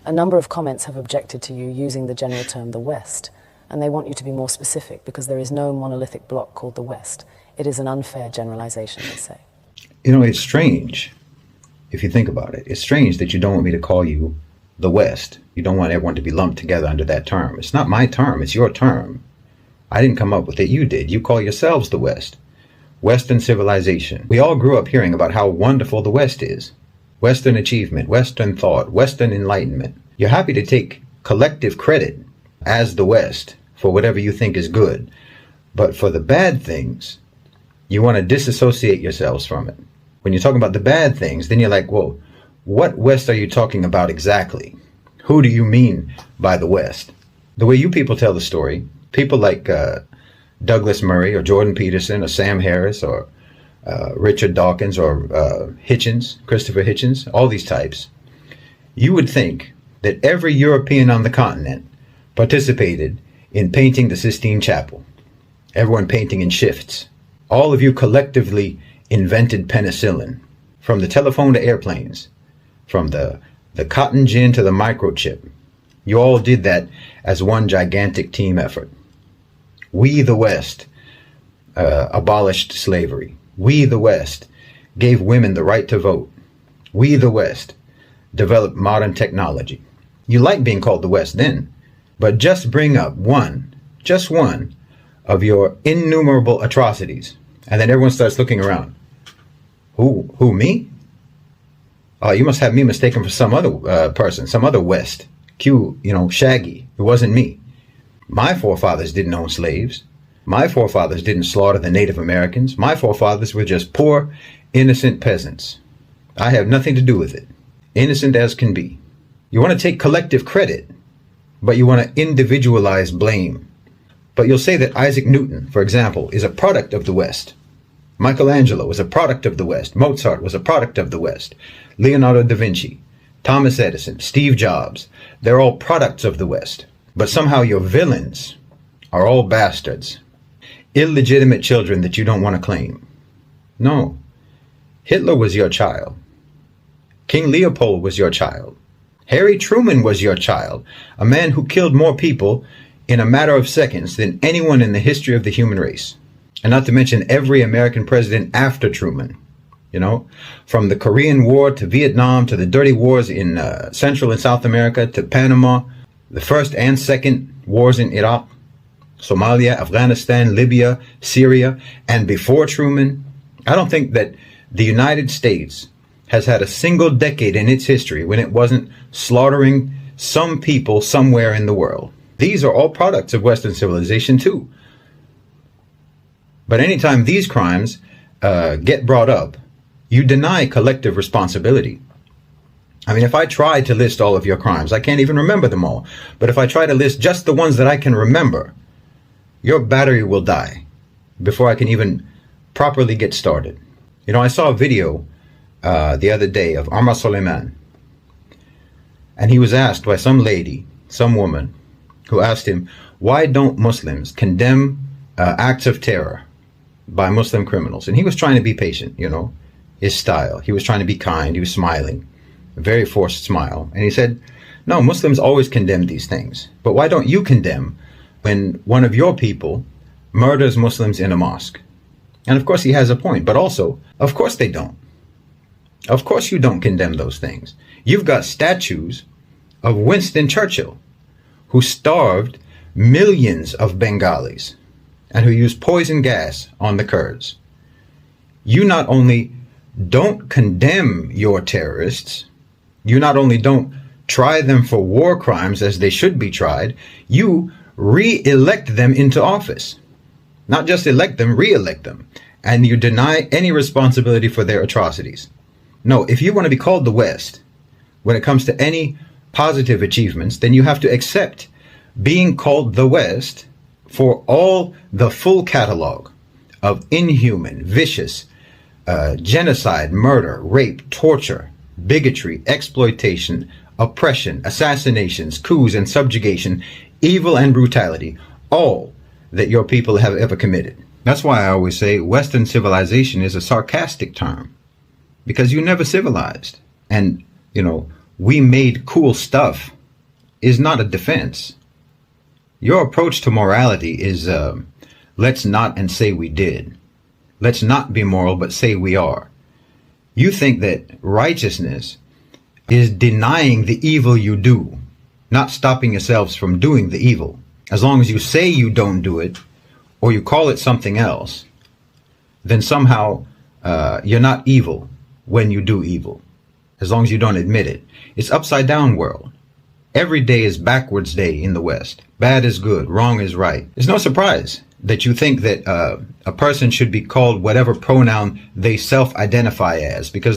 A number of comments have objected to you using the general term the West, and they want you to be more specific because there is no monolithic bloc called the West. It is an unfair generalization, they say. You know, it's strange, if you think about it. It's strange that you don't want me to call you the West. You don't want everyone to be lumped together under that term. It's not my term, it's your term. I didn't come up with it, you did. You call yourselves the West. Western civilization. We all grew up hearing about how wonderful the West is. Western achievement, Western thought, Western enlightenment. You're happy to take collective credit as the West for whatever you think is good. But for the bad things, you want to disassociate yourselves from it. When you're talking about the bad things, then you're like, whoa, what West are you talking about exactly? Who do you mean by the West? The way you people tell the story, people like Douglas Murray or Jordan Peterson or Sam Harris or Richard Dawkins or Hitchens, Christopher Hitchens, all these types, you would think that every European on the continent participated in painting the Sistine Chapel. Everyone painting in shifts. All of you collectively invented penicillin, from the telephone to airplanes, from the cotton gin to the microchip. You all did that as one gigantic team effort. We, the West, abolished slavery. We, the West, gave women the right to vote. We, the West, developed modern technology. You like being called the West then, but just bring up just one of your innumerable atrocities, and then everyone starts looking around. Who, me? Oh, you must have me mistaken for some other person, some other West. Shaggy. It wasn't me. My forefathers didn't own slaves. My forefathers didn't slaughter the Native Americans. My forefathers were just poor, innocent peasants. I have nothing to do with it. Innocent as can be. You want to take collective credit, but you want to individualize blame. But you'll say that Isaac Newton, for example, is a product of the West. Michelangelo was a product of the West. Mozart was a product of the West. Leonardo da Vinci, Thomas Edison, Steve Jobs, they're all products of the West. But somehow your villains are all bastards, illegitimate children that you don't want to claim. No, Hitler was your child. King Leopold was your child. Harry Truman was your child, a man who killed more people in a matter of seconds than anyone in the history of the human race. And not to mention every American president after Truman. From the Korean War to Vietnam to the dirty wars in Central and South America to Panama, the first and second wars in Iraq, Somalia, Afghanistan, Libya, Syria, and before Truman. I don't think that the United States has had a single decade in its history when it wasn't slaughtering some people somewhere in the world. These are all products of Western civilization too. But anytime these crimes get brought up, you deny collective responsibility. I mean, if I try to list all of your crimes, I can't even remember them all. But if I try to list just the ones that I can remember, your battery will die before I can even properly get started. I saw a video the other day of Amr Suleiman. And he was asked by some lady, some woman, who asked him, why don't Muslims condemn acts of terror by Muslim criminals? And he was trying to be patient, his style. He was trying to be kind. He was smiling, a very forced smile. And he said, no, Muslims always condemn these things. But why don't you condemn when one of your people murders Muslims in a mosque? And of course he has a point, but also, of course they don't. Of course you don't condemn those things. You've got statues of Winston Churchill, who starved millions of Bengalis and who used poison gas on the Kurds. You not only don't condemn your terrorists, you not only don't try them for war crimes as they should be tried, you re-elect them into office. Not just elect them, re-elect them. And you deny any responsibility for their atrocities. No, if you want to be called the West, when it comes to any positive achievements, then you have to accept being called the West for all the full catalog of inhuman, vicious, genocide, murder, rape, torture, bigotry, exploitation, oppression, assassinations, coups and subjugation, evil and brutality, all that your people have ever committed. That's why I always say Western civilization is a sarcastic term, because you never civilized. And, we made cool stuff is not a defense. Your approach to morality is let's not and say we did. Let's not be moral but say we are. You think that righteousness is denying the evil you do, not stopping yourselves from doing the evil. As long as you say you don't do it, or you call it something else, then somehow you're not evil when you do evil, as long as you don't admit it. It's upside down world. Every day is backwards day in the West. Bad is good, wrong is right. It's no surprise that you think that a person should be called whatever pronoun they self-identify as, because